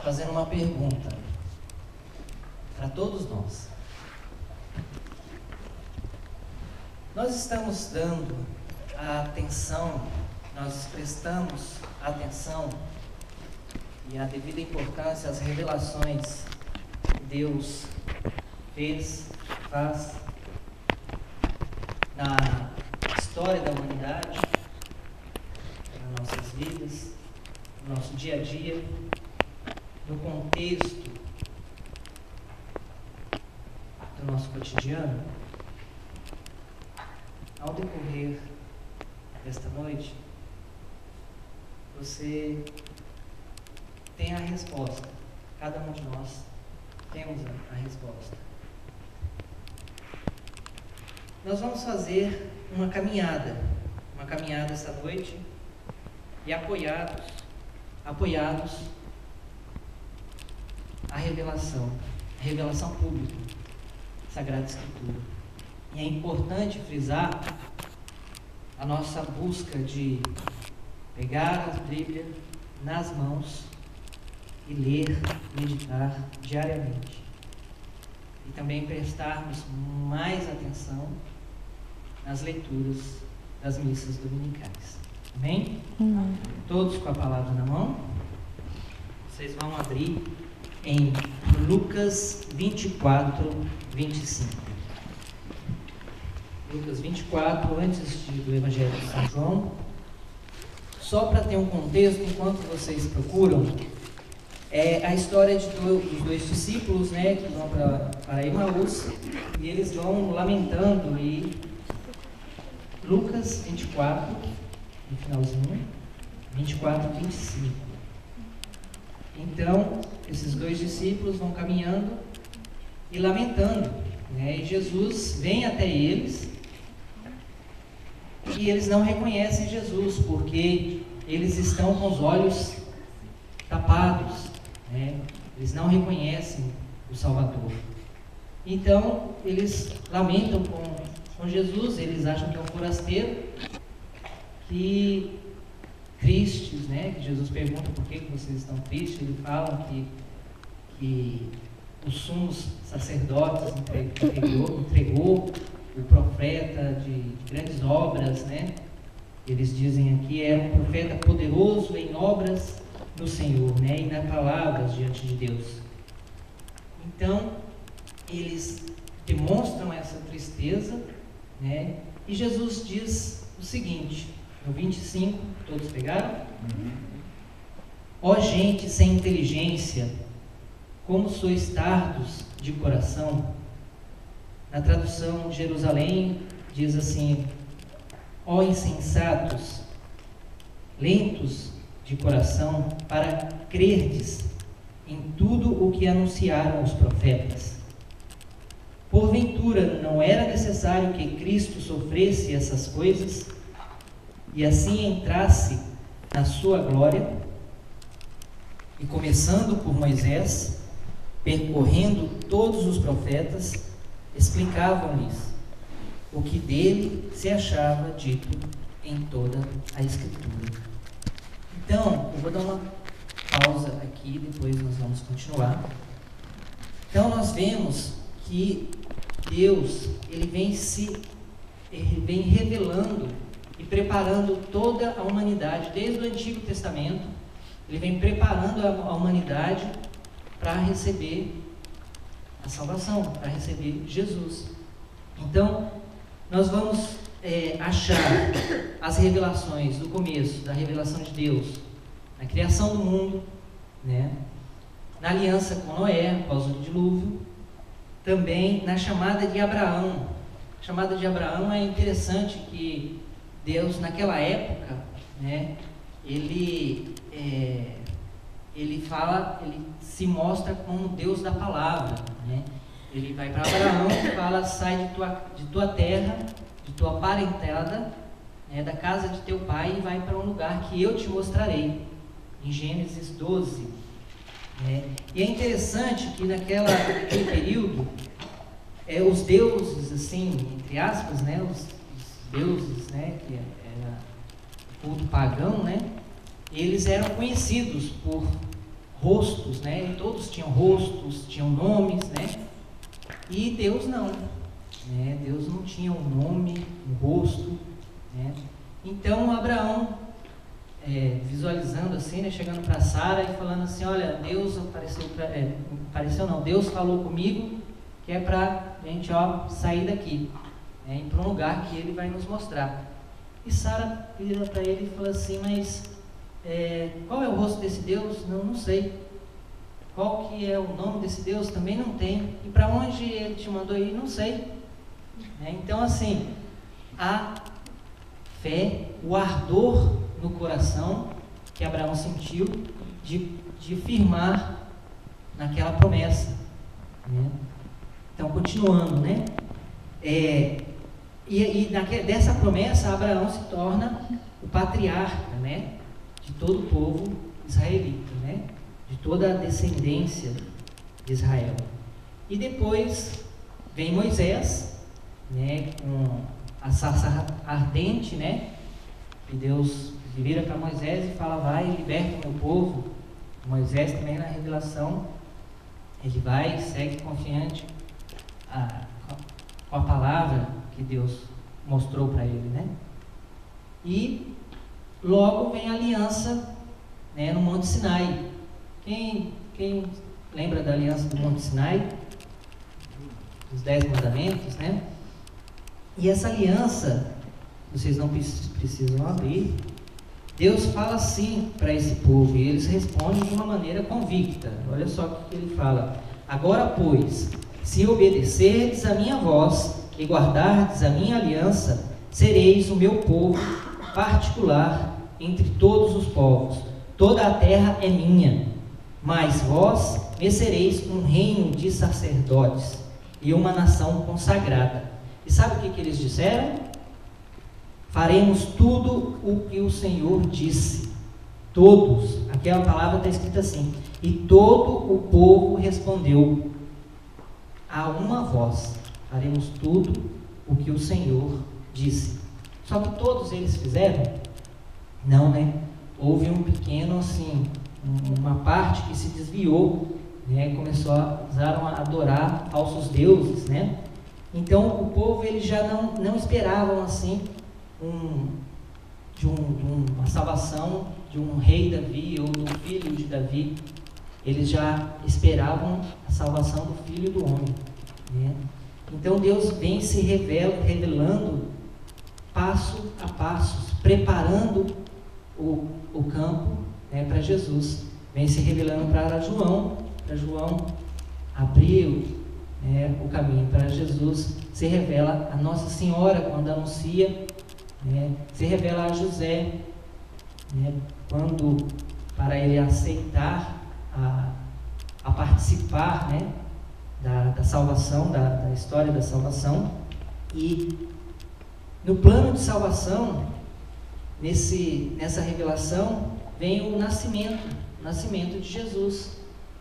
fazendo uma pergunta para todos nós. Nós estamos dando a atenção, nós prestamos atenção e a devida importância às revelações que Deus faz na história da humanidade, nas nossas vidas, no nosso dia a dia, no contexto do nosso cotidiano. Ao decorrer desta noite, você tem a resposta. Cada um de nós temos a resposta. Nós vamos fazer uma caminhada essa noite e apoiados a revelação pública, Sagrada Escritura. E é importante frisar a nossa busca de pegar a Bíblia nas mãos e ler, meditar diariamente. E também prestarmos mais atenção nas leituras das missas dominicais. Amém? Todos com a palavra na mão. Vocês vão abrir em Lucas 24, 25. Lucas 24, antes do Evangelho de São João. Só para ter um contexto, enquanto vocês procuram, é a história dos dois discípulos, né, que vão para Emaús, e eles vão lamentando. E Lucas 24, no finalzinho, 24, 25. Então, esses dois discípulos vão caminhando e lamentando, né, e Jesus vem até eles. E eles não reconhecem Jesus, porque eles estão com os olhos tapados, né? Eles não reconhecem o Salvador. Então, eles lamentam com Jesus, eles acham que é um forasteiro, que tristes, né? Que Jesus pergunta por que vocês estão tristes. Eles falam que os sumos sacerdotes entregou o profeta de grandes obras, né? Eles dizem aqui, era um profeta poderoso em obras do Senhor, né? E nas palavras diante de Deus. Então, eles demonstram essa tristeza, né? E Jesus diz o seguinte, no 25, todos pegaram? Ó gente sem inteligência, como sois tardos de coração. Na tradução de Jerusalém diz assim: ó insensatos, lentos de coração para crerdes em tudo o que anunciaram os profetas. Porventura não era necessário que Cristo sofresse essas coisas e assim entrasse na sua glória? E começando por Moisés, percorrendo todos os profetas, explicavam-lhes o que dele se achava dito em toda a Escritura. Então, eu vou dar uma pausa aqui, depois nós vamos continuar. Então, nós vemos que Deus, ele vem revelando e preparando toda a humanidade, desde o Antigo Testamento. Ele vem preparando a humanidade para receber a salvação, para receber Jesus. Então, nós vamos achar as revelações do começo, da revelação de Deus, na criação do mundo, né? Na aliança com Noé, após o dilúvio, também na chamada de Abraão. A chamada de Abraão é interessante que Deus, naquela época, né, ele se mostra como Deus da palavra, né? Ele vai para Abraão e fala: sai de tua terra, de tua parentela, né, da casa de teu pai, e vai para um lugar que eu te mostrarei, em Gênesis 12. E é interessante que naquele período, os deuses, assim, entre aspas, né, os deuses, né, que era culto pagão, né, eles eram conhecidos por rostos, né? Todos tinham rostos, tinham nomes, né? E Deus não, né? Deus não tinha um nome, um rosto, né? Então Abraão, visualizando assim, né? Chegando para Sara e falando assim: olha, Deus Deus falou comigo que é para a gente sair daqui, né? Ir para um lugar que Ele vai nos mostrar. E Sara vira para ele e fala assim: mas qual é o rosto desse Deus? Não sei. Qual que é o nome desse Deus? Também não tem. E para onde Ele te mandou ir? Não sei. Então, assim, a fé, o ardor no coração que Abraão sentiu de firmar naquela promessa, né? Então, continuando, né? Dessa promessa, Abraão se torna o patriarca, né? De todo o povo israelita, né? De toda a descendência de Israel. E depois vem Moisés, né? Com a sarça ardente, né? E Deus vira para Moisés e fala: vai, liberta o meu povo. Moisés também, na revelação, ele vai, segue confiante com a palavra que Deus mostrou para ele, né? E logo vem a aliança, né, no Monte Sinai. Quem lembra da aliança do Monte Sinai? Os 10 mandamentos, né? E essa aliança, vocês não precisam abrir, Deus fala assim para esse povo, e eles respondem de uma maneira convicta. Olha só o que ele fala: agora, pois, se obedecerdes a minha voz e guardardes a minha aliança, sereis o meu povo particular entre todos os povos. Toda a terra é minha, mas vós me sereis um reino de sacerdotes e uma nação consagrada. E sabe o que eles disseram? Faremos tudo o que o Senhor disse. Todos, aquela palavra está escrita assim: e todo o povo respondeu a uma voz: faremos tudo o que o Senhor disse. Só que todos eles fizeram? Não, né? Houve um pequeno, assim, uma parte que se desviou, né? Começaram a adorar falsos deuses, né? Então o povo, eles já não esperavam assim uma salvação de um rei Davi ou do filho de Davi. Eles já esperavam a salvação do Filho do Homem, né? Então Deus vem se revelando passo a passo, preparando o campo, né, para Jesus. Vem se revelando para João abrir, né, o caminho para Jesus. Se revela a Nossa Senhora quando anuncia, né, se revela a José, né, quando, para ele aceitar a participar, né, da salvação, da história da salvação. E no plano de salvação, nessa revelação, vem o nascimento de Jesus,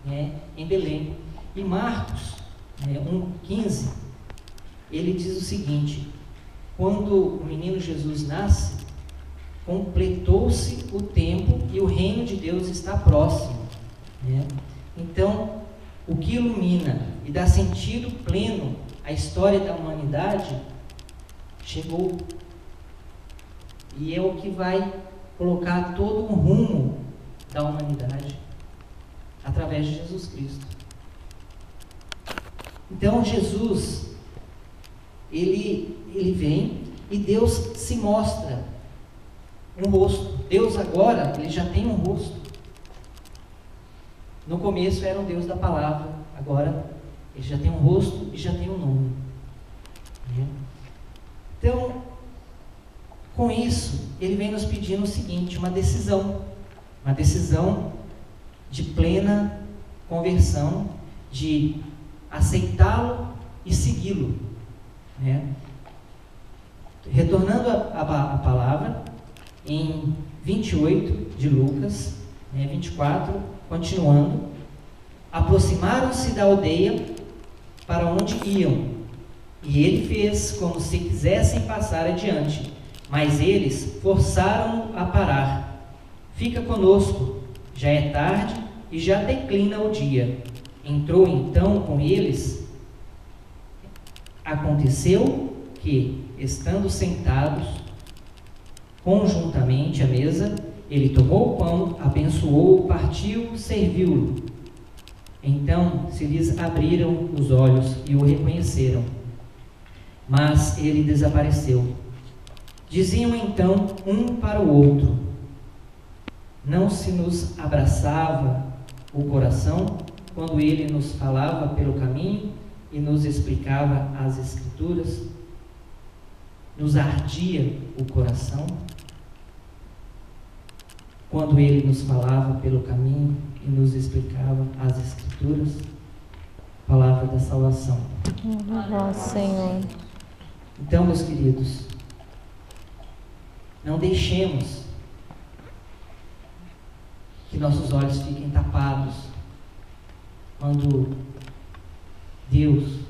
né, em Belém. E Marcos 1,15, ele diz o seguinte: quando o menino Jesus nasce, completou-se o tempo e o reino de Deus está próximo, né? Então, o que ilumina e dá sentido pleno à história da humanidade chegou, e é o que vai colocar todo o rumo da humanidade através de Jesus Cristo. Então Jesus, ele vem e Deus se mostra um rosto. Deus agora, ele já tem um rosto. No começo era um Deus da palavra, agora ele já tem um rosto e já tem um nome. Então, com isso, ele vem nos pedindo o seguinte: uma decisão de plena conversão, de aceitá-lo e segui-lo, né? Retornando a palavra, em 28 de Lucas, 24, continuando: aproximaram-se da aldeia para onde iam, e ele fez como se quisessem passar adiante, mas eles forçaram-no a parar. Fica conosco, já é tarde e já declina o dia. Entrou então com eles. Aconteceu que, estando sentados conjuntamente à mesa, ele tomou o pão, abençoou, partiu, serviu-lo. Então se lhes abriram os olhos e o reconheceram, mas ele desapareceu. Diziam então um para o outro: não se nos abraçava o coração quando ele nos falava pelo caminho e nos explicava as Escrituras? Nos ardia o coração quando ele nos falava pelo caminho e nos explicava as Escrituras? Palavra da salvação. Ó Senhor. Então, meus queridos, não deixemos que nossos olhos fiquem tapados quando Deus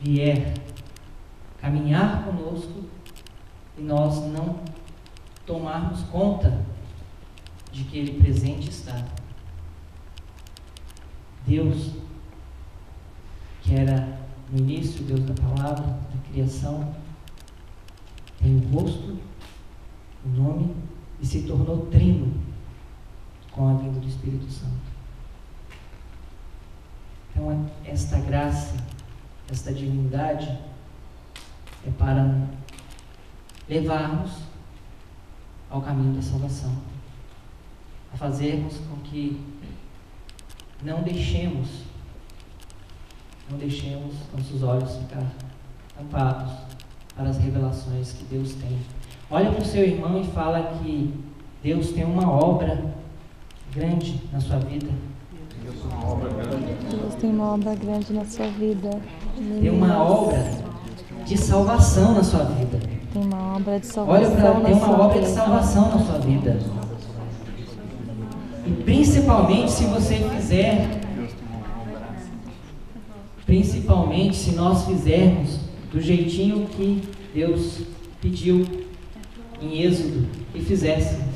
vier caminhar conosco e nós não tomarmos conta de que Ele presente está. Deus, que era no início Deus da palavra, da criação, tem um rosto, um nome e se tornou trino com a vinda do Espírito Santo. Então, esta graça, esta divindade é para levarmos ao caminho da salvação, a fazermos com que não deixemos nossos olhos ficar tampados para as revelações que Deus tem. Olha para o seu irmão e fala que Deus tem uma obra grande na sua vida. Deus tem uma obra grande na sua vida. Tem uma obra de salvação na sua vida. Tem uma obra de salvação. Olha para, tem uma obra de salvação na sua vida. E principalmente se você fizer, principalmente se nós fizermos do jeitinho que Deus pediu em Êxodo que fizéssemos.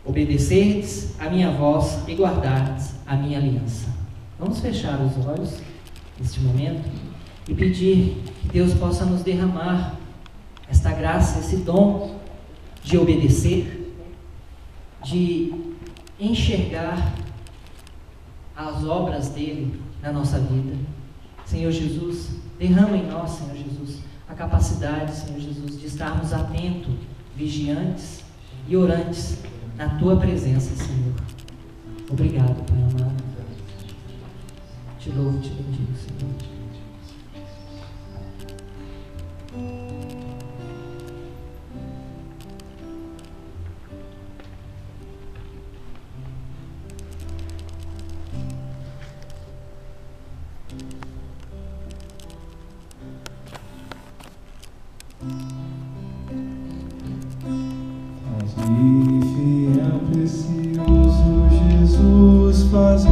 Obedecerdes a minha voz e guardardes a minha aliança. Vamos fechar os olhos neste momento e pedir que Deus possa nos derramar esta graça, esse dom de obedecer, de enxergar as obras dele na nossa vida. Senhor Jesus, derrama em nós, Senhor Jesus, a capacidade, Senhor Jesus, de estarmos atentos, vigiantes e orantes na tua presença, Senhor. Obrigado, Pai amado. Te louvo e te bendigo, Senhor. Fiel, precioso Jesus, faz